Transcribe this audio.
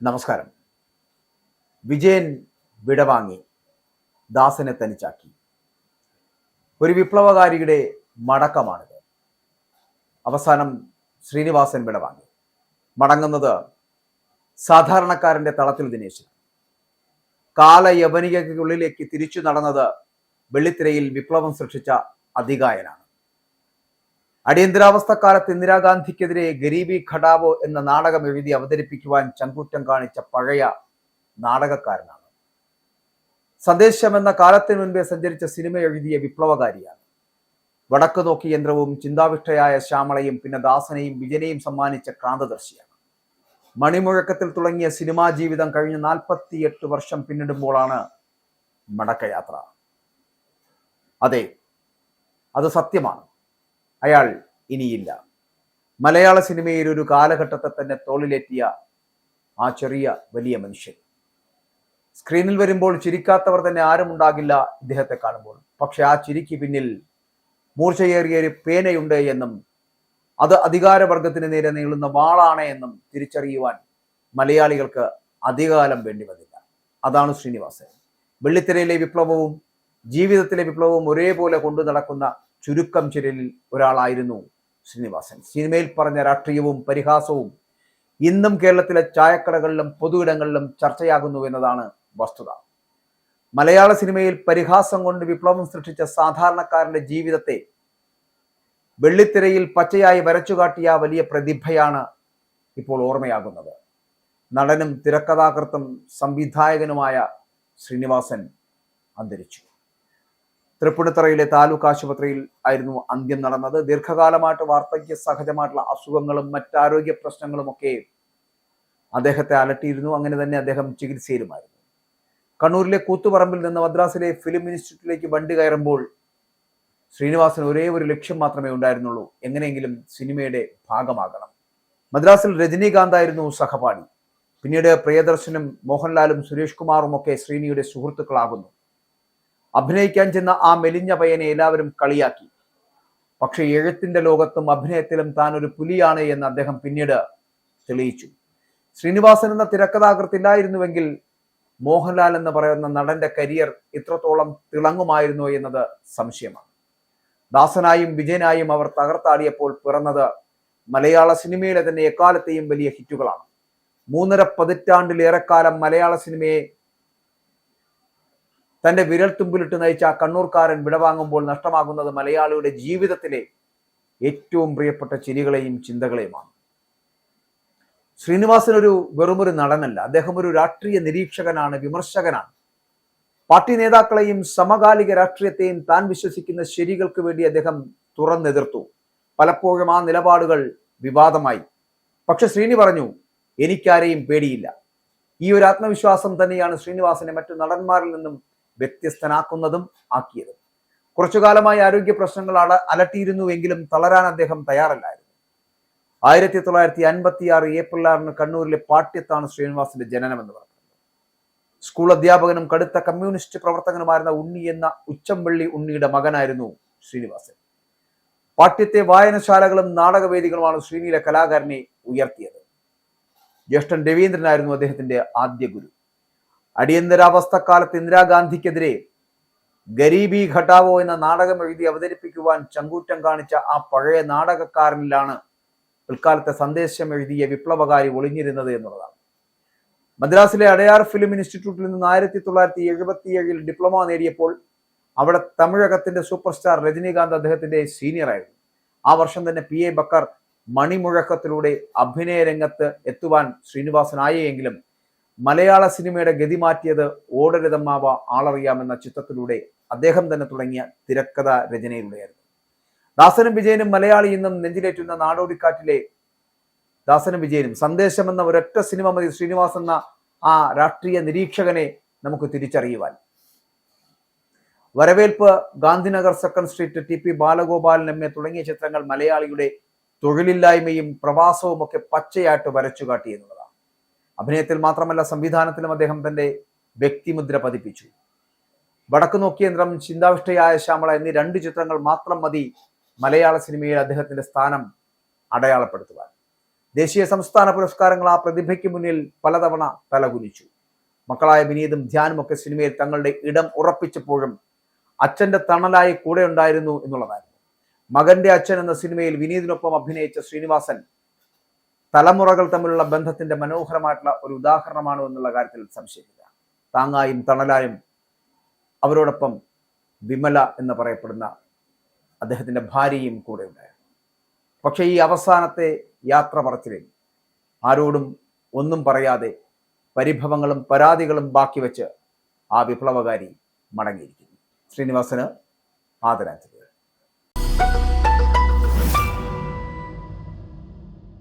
നമസ്കാരം. വിജയൻ വിടവാങ്ങി, ദാസനെ തനിച്ചാക്കി. ഒരു വിപ്ലവകാരിയുടെ മടക്കമാണിത്. അവസാനം ശ്രീനിവാസൻ വിടവാങ്ങി. മടങ്ങുന്നത് സാധാരണക്കാരന്റെ തളത്തിൽ ദിനേശൻ. കാലയവനികയ്ക്കുള്ളിലേക്ക് തിരിച്ചു നടന്നത് വെള്ളിത്തിരയിൽ വിപ്ലവം സൃഷ്ടിച്ച അതികായനാണ്. അടിയന്തരാവസ്ഥക്കാലത്ത് ഇന്ദിരാഗാന്ധിക്കെതിരെ ഗരീബി ഘടാവോ എന്ന നാടകം എഴുതി അവതരിപ്പിക്കുവാൻ ചങ്കൂറ്റം കാണിച്ച പഴയ നാടകക്കാരനാണ്. സന്ദേശം എന്ന കാലത്തിന് മുൻപേ സഞ്ചരിച്ച സിനിമ എഴുതിയ വിപ്ലവകാരിയാണ്. വടക്ക് നോക്കി യന്ത്രവും ചിന്താവിഷ്ടയായ ശ്യാമളയും പിന്നെ ദാസനെയും വിജയനെയും സമ്മാനിച്ച ക്രാന്തദർശിയാണ്. മണിമുഴക്കത്തിൽ തുടങ്ങിയ സിനിമാ ജീവിതം കഴിഞ്ഞ 48 വർഷം പിന്നിടുമ്പോഴാണ് മടക്കയാത്ര. അതെ, അത് സത്യമാണ്. അയാൾ ഇനിയില്ല. മലയാള സിനിമയിൽ ഒരു കാലഘട്ടത്തെ തന്നെ തോളിലേറ്റിയ ആ ചെറിയ വലിയ മനുഷ്യൻ. സ്ക്രീനിൽ വരുമ്പോൾ ചിരിക്കാത്തവർ തന്നെ ആരും ഉണ്ടാകില്ല ഇദ്ദേഹത്തെ കാണുമ്പോൾ. പക്ഷെ ആ ചിരിക്ക് പിന്നിൽ മൂർച്ചയേറിയ ഒരു പേനയുണ്ട് എന്നും അത് അധികാരവർഗത്തിന് നേരെ നീളുന്ന വാളാണ് എന്നും തിരിച്ചറിയുവാൻ മലയാളികൾക്ക് അധികകാലം വേണ്ടി വന്നില്ല. അതാണ് ശ്രീനിവാസൻ. വെള്ളിത്തിരയിലെ വിപ്ലവവും ജീവിതത്തിലെ വിപ്ലവവും ഒരേപോലെ കൊണ്ടു നടക്കുന്ന ചുരുക്കം ചിരലിൽ ഒരാളായിരുന്നു ശ്രീനിവാസൻ. സിനിമയിൽ പറഞ്ഞ രാഷ്ട്രീയവും പരിഹാസവും ഇന്നും കേരളത്തിലെ ചായക്കടകളിലും പൊതുയിടങ്ങളിലും ചർച്ചയാകുന്നു എന്നതാണ് വസ്തുത. മലയാള സിനിമയിൽ പരിഹാസം കൊണ്ട് വിപ്ലവം സൃഷ്ടിച്ച സാധാരണക്കാരന്റെ ജീവിതത്തെ വെള്ളിത്തിരയിൽ പച്ചയായി വരച്ചുകാട്ടിയ വലിയ പ്രതിഭയാണ് ഇപ്പോൾ ഓർമ്മയാകുന്നത്. നടനും തിരക്കഥാകൃത്തും സംവിധായകനുമായ ശ്രീനിവാസൻ അന്തരിച്ചു. തൃപ്പൂണിത്തുറയിലെ താലൂക്ക് ആശുപത്രിയിൽ ആയിരുന്നു അന്ത്യം നടന്നത്. ദീർഘകാലമായിട്ട് വാർദ്ധക്യ സഹജമായിട്ടുള്ള അസുഖങ്ങളും മറ്റാരോഗ്യ പ്രശ്നങ്ങളുമൊക്കെ അദ്ദേഹത്തെ അലട്ടിയിരുന്നു. അങ്ങനെ തന്നെ അദ്ദേഹം ചികിത്സയിലുമായിരുന്നു. കണ്ണൂരിലെ കൂത്തുപറമ്പിൽ നിന്ന് മദ്രാസിലെ ഫിലിം ഇൻസ്റ്റിറ്റ്യൂട്ടിലേക്ക് വണ്ടി കയറുമ്പോൾ ശ്രീനിവാസൻ ഒരേ ഒരു ലക്ഷ്യം മാത്രമേ ഉണ്ടായിരുന്നുള്ളൂ: എങ്ങനെയെങ്കിലും സിനിമയുടെ ഭാഗമാകണം. മദ്രാസിൽ രജനീകാന്ത് ആയിരുന്നു സഹപാഠി. പിന്നീട് പ്രിയദർശനും മോഹൻലാലും സുരേഷ് കുമാറും ഒക്കെ ശ്രീനിയുടെ സുഹൃത്തുക്കളാകുന്നു. അഭിനയിക്കാൻ ചെന്ന ആ മെലിഞ്ഞ പയ്യനെ എല്ലാവരും കളിയാക്കി. പക്ഷെ എഴുത്തിന്റെ ലോകത്തും അഭിനയത്തിലും താൻ ഒരു പുലിയാണ് എന്ന് അദ്ദേഹം പിന്നീട് തെളിയിച്ചു. ശ്രീനിവാസൻ എന്ന തിരക്കഥാകൃത്തില്ലായിരുന്നുവെങ്കിൽ മോഹൻലാൽ എന്ന് പറയുന്ന നടന്റെ കരിയർ ഇത്രത്തോളം തിളങ്ങുമായിരുന്നോ എന്നത് സംശയമാണ്. ദാസനായും വിജയനായും അവർ തകർത്താടിയപ്പോൾ പിറന്നത് മലയാള സിനിമയിലെ തന്നെ എക്കാലത്തെയും വലിയ ഹിറ്റുകളാണ്. 3.5 പതിറ്റാണ്ടിലേറെക്കാലം മലയാള സിനിമയെ തന്റെ വിരൽത്തുമ്പിലിട്ട് നയിച്ച ആ കണ്ണൂർക്കാരൻ വിടവാങ്ങുമ്പോൾ നഷ്ടമാകുന്നത് മലയാളിയുടെ ജീവിതത്തിലെ ഏറ്റവും പ്രിയപ്പെട്ട ചിരികളെയും ചിന്തകളെയുമാണ്. ശ്രീനിവാസൻ വെറുമൊരു നടനല്ല, അദ്ദേഹം ഒരു രാഷ്ട്രീയ നിരീക്ഷകനാണ്, വിമർശകനാണ്. പാർട്ടി നേതാക്കളെയും സമകാലിക രാഷ്ട്രീയത്തെയും താൻ വിശ്വസിക്കുന്ന ശരികൾക്ക് വേണ്ടി അദ്ദേഹം തുറന്നെതിർത്തു. പലപ്പോഴും ആ നിലപാടുകൾ വിവാദമായി. പക്ഷെ ശ്രീനി പറഞ്ഞു, എനിക്കാരെയും പേടിയില്ല. ഈ ഒരു ആത്മവിശ്വാസം തന്നെയാണ് ശ്രീനിവാസനെ മറ്റു നടന്മാരിൽ നിന്നും വ്യത്യസ്തനാക്കുന്നതും ആക്കിയതും. കുറച്ചു കാലമായി ആരോഗ്യ പ്രശ്നങ്ങൾ അലട്ടിയിരുന്നുവെങ്കിലും തളരാൻ അദ്ദേഹം തയ്യാറല്ലായിരുന്നു. 1956 ഏപ്രിൽ 6 കണ്ണൂരിലെ പാട്യത്താണ് ശ്രീനിവാസന്റെ ജനനം എന്ന് പറയുന്നത്. സ്കൂൾ അധ്യാപകനും കടുത്ത കമ്മ്യൂണിസ്റ്റ് പ്രവർത്തകനുമായിരുന്ന ഉണ്ണി എന്ന ഉച്ചംവെള്ളി ഉണ്ണിയുടെ മകനായിരുന്നു ശ്രീനിവാസൻ. പാട്യത്തെ വായനശാലകളും നാടകവേദികളുമാണ് ശ്രീനിയിലെ കലാകാരനെ ഉയർത്തിയത്. ജ്യേഷ്ഠൻ രവീന്ദ്രനായിരുന്നു അദ്ദേഹത്തിന്റെ ആദ്യ ഗുരു. അടിയന്തരാവസ്ഥക്കാലത്ത് ഇന്ദിരാഗാന്ധിക്കെതിരെ ഗരീബി ഘട്ടാവോ എന്ന നാടകം എഴുതി അവതരിപ്പിക്കുവാൻ ചങ്കൂറ്റം കാണിച്ച ആ പഴയ നാടകക്കാരനിലാണ് പിൽക്കാലത്തെ സന്ദേശം എഴുതിയ വിപ്ലവകാരി ഒളിഞ്ഞിരുന്നത് എന്നുള്ളതാണ്. മദ്രാസിലെ അടയാർ ഫിലിം ഇൻസ്റ്റിറ്റ്യൂട്ടിൽ നിന്ന് 1977 ഡിപ്ലോമ നേടിയപ്പോൾ അവിടെ തമിഴകത്തിന്റെ സൂപ്പർ സ്റ്റാർ രജനീകാന്ത് അദ്ദേഹത്തിന്റെ സീനിയർ ആയിരുന്നു. ആ വർഷം തന്നെ PA ബക്കർ മണിമുഴക്കത്തിലൂടെ അഭിനയ രംഗത്ത് എത്തുവാൻ ശ്രീനിവാസനായെങ്കിലും മലയാള സിനിമയുടെ ഗതി മാറ്റിയത് ഓടരുതമ്മാവ ആളറിയാമെന്ന ചിത്രത്തിലൂടെ അദ്ദേഹം തന്നെ തുടങ്ങിയ തിരക്കഥ രചനയിലൂടെയായിരുന്നു. ദാസനും വിജയനും മലയാളി ഇന്നും നെഞ്ചിലേറ്റുന്ന നാടോടിക്കാറ്റിലെ ദാസനും വിജയനും സന്ദേശം എന്ന ഒരൊറ്റ സിനിമ മതി ശ്രീനിവാസൻ എന്ന ആ രാഷ്ട്രീയ നിരീക്ഷകനെ നമുക്ക് തിരിച്ചറിയുവാൻ. വരവേൽപ്പ്, Gandhinagar, second street, TP Balagopalan MA തുടങ്ങിയ ചിത്രങ്ങൾ മലയാളിയുടെ തൊഴിലില്ലായ്മയും പ്രവാസവും ഒക്കെ പച്ചയായിട്ട് വരച്ചു കാട്ടി എന്നുള്ളതാണ്. അഭിനയത്തിൽ മാത്രമല്ല സംവിധാനത്തിലും അദ്ദേഹം തന്റെ വ്യക്തിമുദ്ര പതിപ്പിച്ചു. വടക്കു നോക്കിയന്ത്രം, ചിന്താവിഷ്ടയായ ശ്യാമള എന്നീ 2 ചിത്രങ്ങൾ മാത്രം മതി മലയാള സിനിമയിൽ അദ്ദേഹത്തിന്റെ സ്ഥാനം അടയാളപ്പെടുത്തുവാൻ. ദേശീയ സംസ്ഥാന പുരസ്കാരങ്ങൾ ആ പ്രതിഭയ്ക്ക് മുന്നിൽ പലതവണ തലകുനിച്ചു. മക്കളായ വിനീതും ധ്യാനും ഒക്കെ സിനിമയിൽ തങ്ങളുടെ ഇടം ഉറപ്പിച്ചപ്പോഴും അച്ഛന്റെ തണലായി കൂടെ ഉണ്ടായിരുന്നു എന്നുള്ളതായിരുന്നു. മകന്റെ അച്ഛൻ എന്ന സിനിമയിൽ വിനീതിനൊപ്പം അഭിനയിച്ച ശ്രീനിവാസൻ തലമുറകൾ തമ്മിലുള്ള ബന്ധത്തിന്റെ മനോഹരമായിട്ടുള്ള ഒരു ഉദാഹരണമാണ് എന്നുള്ള കാര്യത്തിൽ സംശയമില്ല. താങ്ങായും തണലായും അവരോടൊപ്പം വിമല എന്ന് പറയപ്പെടുന്ന അദ്ദേഹത്തിന്റെ ഭാര്യയും കൂടെ ഉണ്ടായിരുന്നു. പക്ഷേ ഈ അവസാനത്തെ യാത്ര പറച്ചിലിൽ ആരോടും ഒന്നും പറയാതെ പരിഭവങ്ങളും പരാതികളും ബാക്കി വെച്ച് ആ വിപ്ലവകാരി മടങ്ങിയിരിക്കുന്നു. ശ്രീനിവാസന് ആദരാഞ്ജലി.